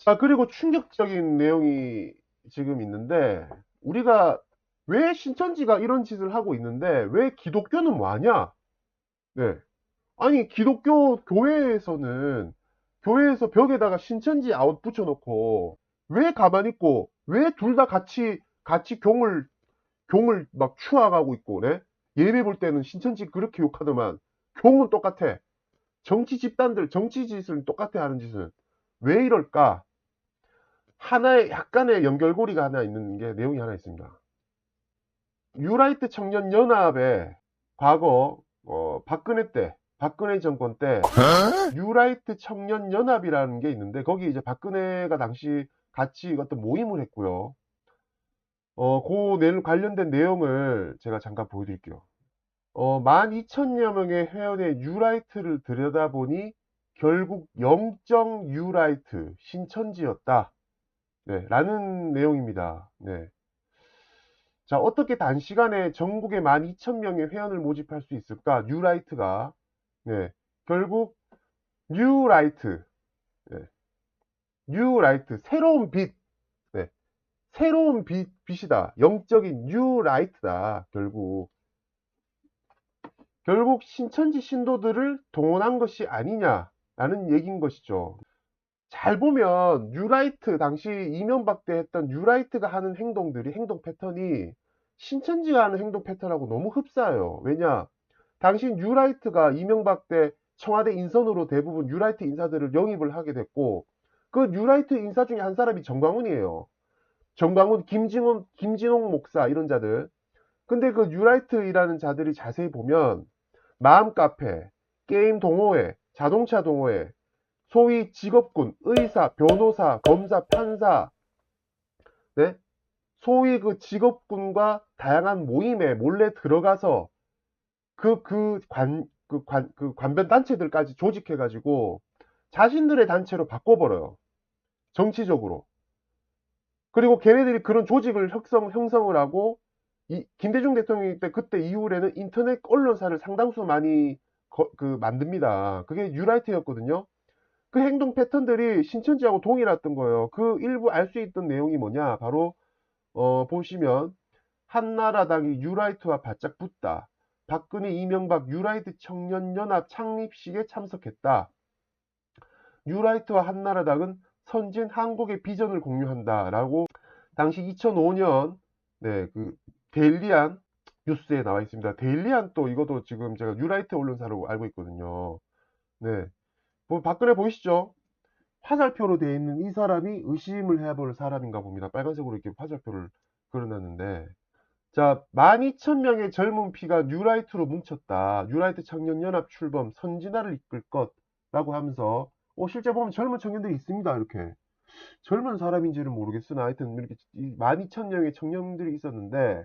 자, 그리고 충격적인 내용이 지금 있는데, 우리가 왜 신천지가 이런 짓을 하고 있는데, 왜 기독교는 뭐하냐? 네. 아니, 기독교 교회에서 벽에다가 신천지 아웃 붙여놓고, 왜 가만히 있고, 왜 둘 다 같이 경을 막 추앙하고 있고, 네? 예배 볼 때는 신천지 그렇게 욕하더만, 경은 똑같아. 정치 짓은 똑같아 하는 짓은. 왜 이럴까? 하나의 약간의 연결고리가 하나 있는 게 내용이 하나 있습니다. 뉴라이트 청년연합의 과거 박근혜 정권 때 뉴라이트 청년연합이라는 게 있는데 거기 이제 박근혜가 당시 같이 어떤 모임을 했고요. 관련된 내용을 제가 잠깐 보여드릴게요. 12,000여 명의 회원의 뉴라이트를 들여다보니 결국 영적 뉴라이트 신천지였다. 네, 라는 내용입니다. 네. 자, 어떻게 단시간에 전국에 12,000명의 회원을 모집할 수 있을까? 뉴라이트가. 네. 결국, 뉴라이트. 네. 뉴라이트. 새로운 빛. 네. 새로운 빛이다. 영적인 뉴라이트다. 결국 신천지 신도들을 동원한 것이 아니냐라는 얘기인 것이죠. 잘 보면 뉴라이트 당시 이명박 때 했던 뉴라이트가 하는 행동 패턴이 신천지가 하는 행동 패턴하고 너무 흡사해요. 왜냐? 당시 뉴라이트가 이명박 때 청와대 인선으로 대부분 뉴라이트 인사들을 영입을 하게 됐고 그 뉴라이트 인사 중에 한 사람이 정광훈이에요. 정광훈, 김진홍 목사 이런 자들. 근데 그 뉴라이트이라는 자들이 자세히 보면 마음 카페, 게임 동호회, 자동차 동호회, 소위 직업군, 의사, 변호사, 검사, 판사, 네? 소위 그 직업군과 다양한 모임에 몰래 들어가서 그 관변 단체들까지 조직해가지고 자신들의 단체로 바꿔버려요. 정치적으로. 그리고 걔네들이 그런 조직을 형성을 하고 김대중 대통령 때 그때 이후에는 인터넷 언론사를 상당수 많이 만듭니다. 그게 뉴라이트였거든요. 그 행동 패턴들이 신천지하고 동일했던 거예요. 그 일부 알 수 있던 내용이 뭐냐? 바로 보시면 한나라당이 뉴라이트와 바짝 붙다. 박근혜, 이명박 뉴라이트 청년연합 창립식에 참석했다. 뉴라이트와 한나라당은 선진 한국의 비전을 공유한다라고 당시 2005년 네, 그 데일리안 뉴스에 나와 있습니다. 데일리안 또 이것도 지금 제가 뉴라이트 언론사로 알고 있거든요. 네, 뭐 박근혜 보이시죠? 화살표로 되어 있는 이 사람이 의심을 해볼 사람인가 봅니다. 빨간색으로 이렇게 화살표를 그려놨는데 자, 12,000명의 젊은 피가 뉴라이트로 뭉쳤다. 뉴라이트 청년연합 출범 선진화를 이끌 것라고 하면서 실제 보면 젊은 청년들이 있습니다. 이렇게 젊은 사람인지는 모르겠으나 하여튼 이렇게 12,000명의 청년들이 있었는데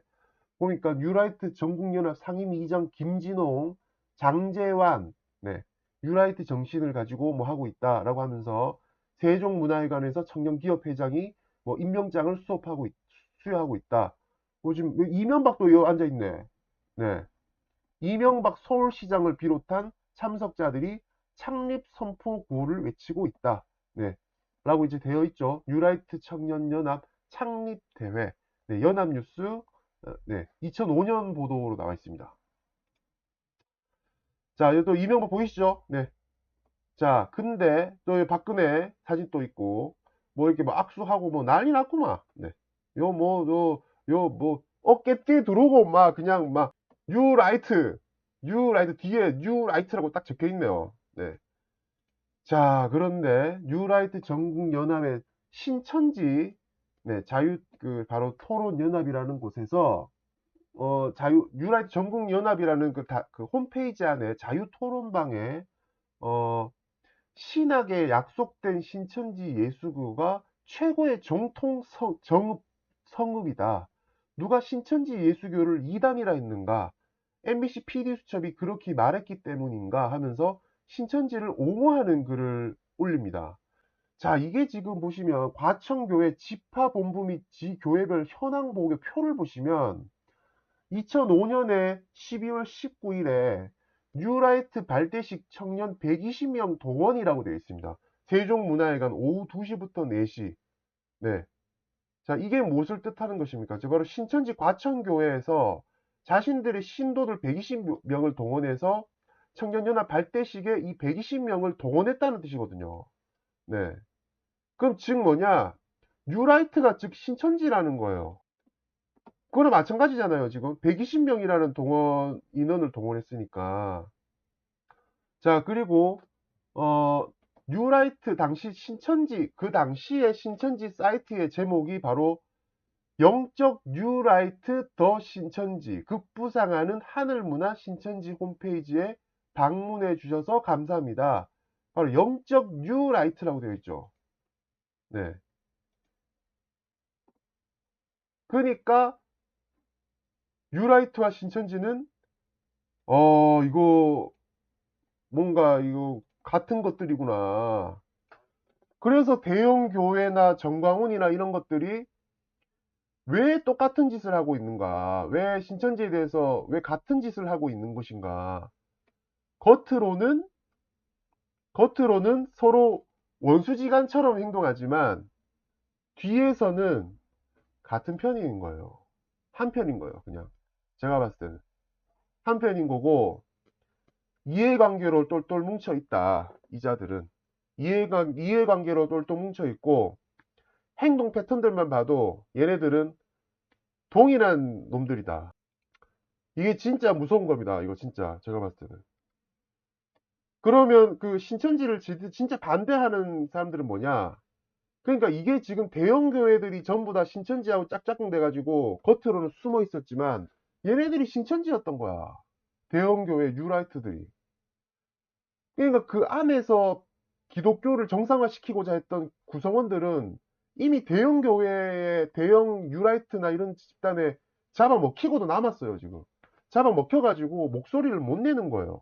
보니까 뉴라이트 전국연합 상임위의장 김진홍, 장재환, 네, 뉴라이트 정신을 가지고 뭐 하고 있다라고 하면서 세종문화회관에서 청년기업회장이 뭐 임명장을 수여하고 있다. 뭐 지금 이명박도 여기 앉아 있네. 네, 이명박 서울시장을 비롯한 참석자들이 창립 선포 구호를 외치고 있다. 네, 라고 이제 되어 있죠. 뉴라이트 청년연합 창립대회. 네, 연합뉴스 네, 2005년 보도로 나와 있습니다. 자, 여기 또 이명박 보이시죠? 네. 자, 근데 또 박근혜 사진 또 있고, 뭐 이렇게 뭐 악수하고 뭐 난리 났구만. 네. 어깨 들어오고 막 그냥 막 뉴라이트 뒤에 뉴라이트라고 딱 적혀 있네요. 네. 자, 그런데 뉴라이트 전국연합의 신천지, 네, 바로 토론연합이라는 곳에서 뉴라이트 전국연합이라는 그 홈페이지 안에 자유토론방에, 신학에 약속된 신천지 예수교가 최고의 성읍이다. 누가 신천지 예수교를 이단이라 했는가? MBC PD수첩이 그렇게 말했기 때문인가? 하면서 신천지를 옹호하는 글을 올립니다. 자, 이게 지금 보시면 과천교회 지파본부 및 지교회별 현황보고의 표를 보시면 2005년에 12월 19일에 뉴라이트 발대식 청년 120명 동원이라고 되어 있습니다. 세종문화회관 오후 2시부터 4시. 네. 자, 이게 무엇을 뜻하는 것입니까? 바로 신천지 과천교회에서 자신들의 신도들 120명을 동원해서 청년연합 발대식에 이 120명을 동원했다는 뜻이거든요. 네. 그럼 즉 뭐냐? 뉴라이트가 즉 신천지라는 거예요. 그거랑 마찬가지잖아요. 지금 120명이라는 인원을 동원했으니까. 자, 그리고 뉴라이트 당시 신천지, 그 당시의 신천지 사이트의 제목이 바로 영적 뉴라이트 더 신천지 급부상하는 하늘문화 신천지 홈페이지에 방문해 주셔서 감사합니다. 바로 영적 뉴라이트라고 되어 있죠. 네. 그러니까 뉴라이트와 신천지는 이거 뭔가 이거 같은 것들이구나. 그래서 대형 교회나 정광훈이나 이런 것들이 왜 똑같은 짓을 하고 있는가? 왜 신천지에 대해서 왜 같은 짓을 하고 있는 것인가? 겉으로는 서로 원수지간처럼 행동하지만 뒤에서는 같은 편인 거예요. 한 편인 거예요. 그냥 제가 봤을 때는 한 편인 거고 이해관계로 똘똘 뭉쳐 있다. 이자들은 이해관계로 똘똘 뭉쳐 있고 행동 패턴들만 봐도 얘네들은 동일한 놈들이다. 이게 진짜 무서운 겁니다. 이거 진짜 제가 봤을 때는. 그러면 그 신천지를 진짜 반대하는 사람들은 뭐냐? 그러니까 이게 지금 대형 교회들이 전부 다 신천지하고 짝짝꿍 돼가지고 겉으로는 숨어 있었지만 얘네들이 신천지였던 거야. 대형 교회 뉴라이트들이. 그러니까 그 안에서 기독교를 정상화시키고자 했던 구성원들은 이미 대형 교회의 대형 뉴라이트나 이런 집단에 잡아먹히고도 남았어요, 지금. 잡아먹혀가지고 목소리를 못 내는 거예요.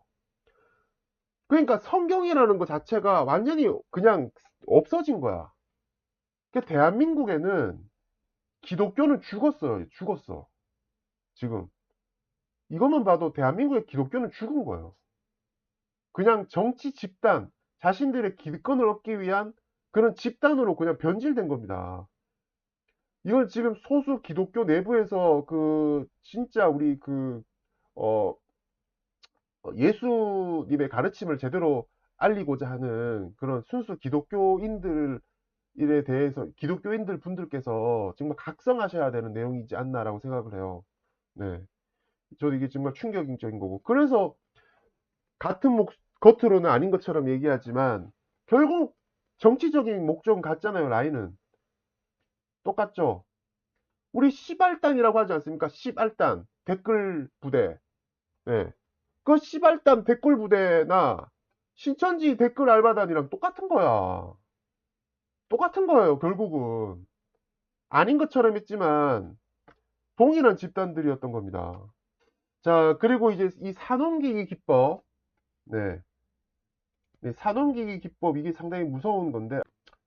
그러니까 성경이라는 것 자체가 완전히 그냥 없어진 거야. 그러니까 대한민국에는 기독교는 죽었어요. 죽었어. 지금. 이것만 봐도 대한민국의 기독교는 죽은 거예요. 그냥 정치 집단, 자신들의 기득권을 얻기 위한 그런 집단으로 그냥 변질된 겁니다. 이건 지금 소수 기독교 내부에서 진짜 우리 예수님의 가르침을 제대로 알리고자 하는 그런 순수 기독교인들에 대해서 기독교인들 분들께서 정말 각성하셔야 되는 내용이지 않나라고 생각을 해요. 네. 저도 이게 정말 충격적인 거고. 그래서 겉으로는 아닌 것처럼 얘기하지만 결국 정치적인 목적은 같잖아요. 라인은 똑같죠. 우리 시발단이라고 하지 않습니까? 시발단 댓글 부대. 네. 그 시발단 댓글 부대나 신천지 댓글 알바단이랑 똑같은 거야. 똑같은 거예요. 결국은 아닌 것처럼 했지만 동일한 집단들이었던 겁니다. 자, 그리고 이제 이 산옮기기 기법. 네. 네, 산옮기기 기법 이게 상당히 무서운 건데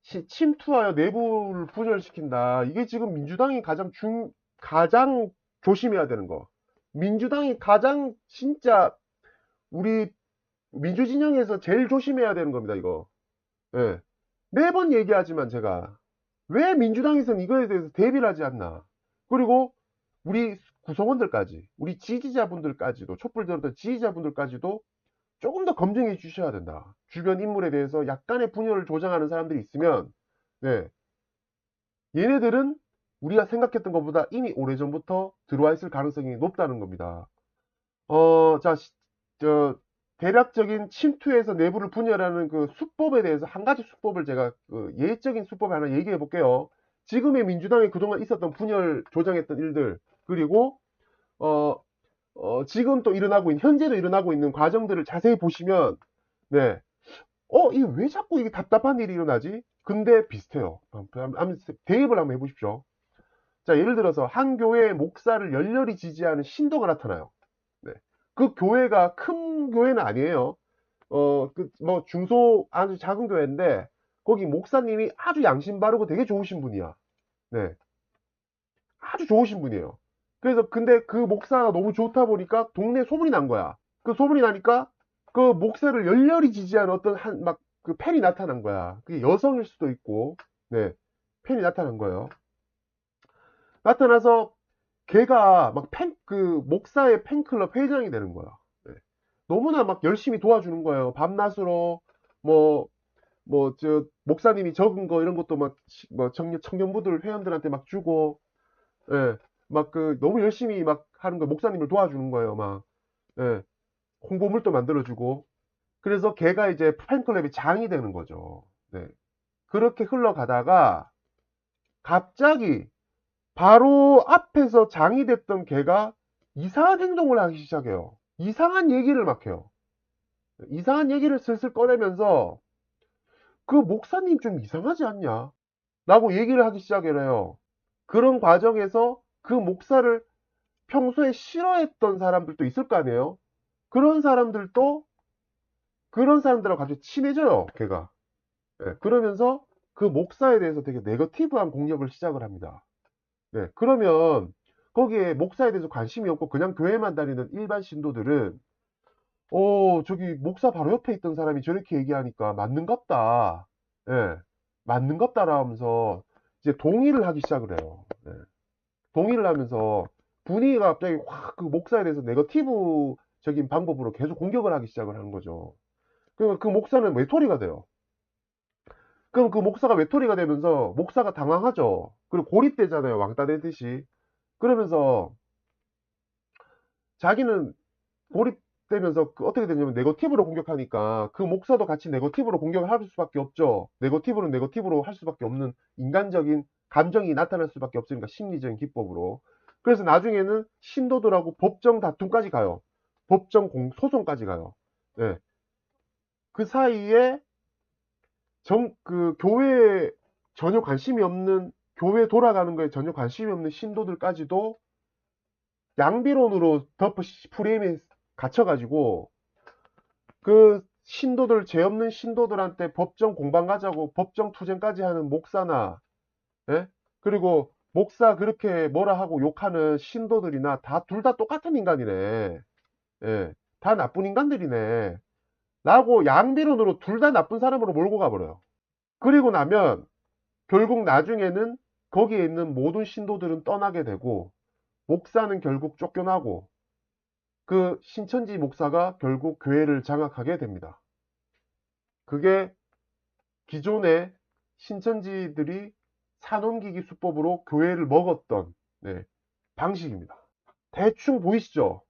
침투하여 내부를 분열시킨다. 이게 지금 민주당이 가장 조심해야 되는 거. 민주당이 가장 진짜 우리 민주진영에서 제일 조심해야 되는 겁니다. 이거. 예. 매번 얘기하지만 제가 왜 민주당에서는 이거에 대해서 대비를 하지 않나. 그리고 우리 구성원들까지 우리 지지자분들까지도 촛불 들었던 지지자분들까지도 조금 더 검증해 주셔야 된다. 주변 인물에 대해서 약간의 분열을 조장하는 사람들이 있으면 네, 얘네들은 우리가 생각했던 것보다 이미 오래전부터 들어와 있을 가능성이 높다는 겁니다. 자, 대략적인 침투에서 내부를 분열하는 그 수법에 대해서 한 가지 수법을 제가 예적인 수법을 하나 얘기해 볼게요. 지금의 민주당에 그동안 있었던 분열 조장했던 일들 그리고 지금 또 일어나고 있는 현재도 일어나고 있는 과정들을 자세히 보시면 네, 이게 왜 자꾸 이게 답답한 일이 일어나지? 근데 비슷해요. 대입을 한번 해보십시오. 자, 예를 들어서 한 교회의 목사를 열렬히 지지하는 신도가 나타나요. 네. 그 교회가 큰 교회는 아니에요. 뭐 중소 아주 작은 교회인데 거기 목사님이 아주 양심 바르고 되게 좋으신 분이야. 네. 아주 좋으신 분이에요. 그래서 근데 그 목사가 너무 좋다 보니까 동네 소문이 난 거야. 그 소문이 나니까 그 목사를 열렬히 지지하는 어떤 막 그 팬이 나타난 거야. 그게 여성일 수도 있고, 네, 팬이 나타난 거예요. 나타나서 걔가 막 그 목사의 팬클럽 회장이 되는 거야. 네. 너무나 막 열심히 도와주는 거예요. 밤낮으로 뭐 목사님이 적은 거 이런 것도 막 청년부들 회원들한테 막 주고, 예, 막 너무 열심히 막 하는 거 목사님을 도와주는 거예요. 막, 예, 홍보물도 만들어주고. 그래서 걔가 이제 팬클럽의 장이 되는 거죠. 네. 그렇게 흘러가다가 갑자기 바로 앞에서 장이 됐던 걔가 이상한 행동을 하기 시작해요. 이상한 얘기를 막 해요. 이상한 얘기를 슬슬 꺼내면서 그 목사님 좀 이상하지 않냐? 라고 얘기를 하기 시작해요. 그런 과정에서 그 목사를 평소에 싫어했던 사람들도 있을 거 아니에요? 그런 사람들도 그런 사람들하고 갑자기 친해져요, 걔가. 예, 그러면서 그 목사에 대해서 되게 네거티브한 공격을 시작을 합니다. 네, 그러면 거기에 목사에 대해서 관심이 없고 그냥 교회만 다니는 일반 신도들은 저기 목사 바로 옆에 있던 사람이 저렇게 얘기하니까 맞는갑다. 예, 맞는갑다라 하면서 이제 동의를 하기 시작을 해요. 네. 동의를 하면서 분위기가 갑자기 확 그 목사에 대해서 네거티브적인 방법으로 계속 공격을 하기 시작을 하는 거죠. 그러면 그 목사는 외톨이가 돼요. 그럼 그 목사가 외톨이가 되면서 목사가 당황하죠. 그리고 고립되잖아요. 왕따 되듯이. 그러면서 자기는 고립되면서 어떻게 되냐면 네거티브로 공격하니까 그 목사도 같이 네거티브로 공격을 할 수밖에 없죠. 네거티브는 네거티브로 할 수밖에 없는 인간적인 감정이 나타날 수밖에 없으니까 심리적인 기법으로. 그래서 나중에는 신도들하고 법정 다툼까지 가요. 소송까지 가요. 네. 그 사이에 그 교회에 전혀 관심이 없는, 교회 돌아가는 거에 전혀 관심이 없는 신도들까지도 양비론으로 프레임에 갇혀가지고 그 신도들, 죄 없는 신도들한테 법정 공방 가자고 법정 투쟁까지 하는 목사나, 예? 그리고 목사 그렇게 뭐라 하고 욕하는 신도들이나 다 둘 다 똑같은 인간이네. 예. 다 나쁜 인간들이네. 라고 양비론으로 둘 다 나쁜 사람으로 몰고 가버려요. 그리고 나면 결국 나중에는 거기에 있는 모든 신도들은 떠나게 되고 목사는 결국 쫓겨나고 그 신천지 목사가 결국 교회를 장악하게 됩니다. 그게 기존의 신천지들이 산옮기기 수법으로 교회를 먹었던, 네, 방식입니다. 대충 보이시죠?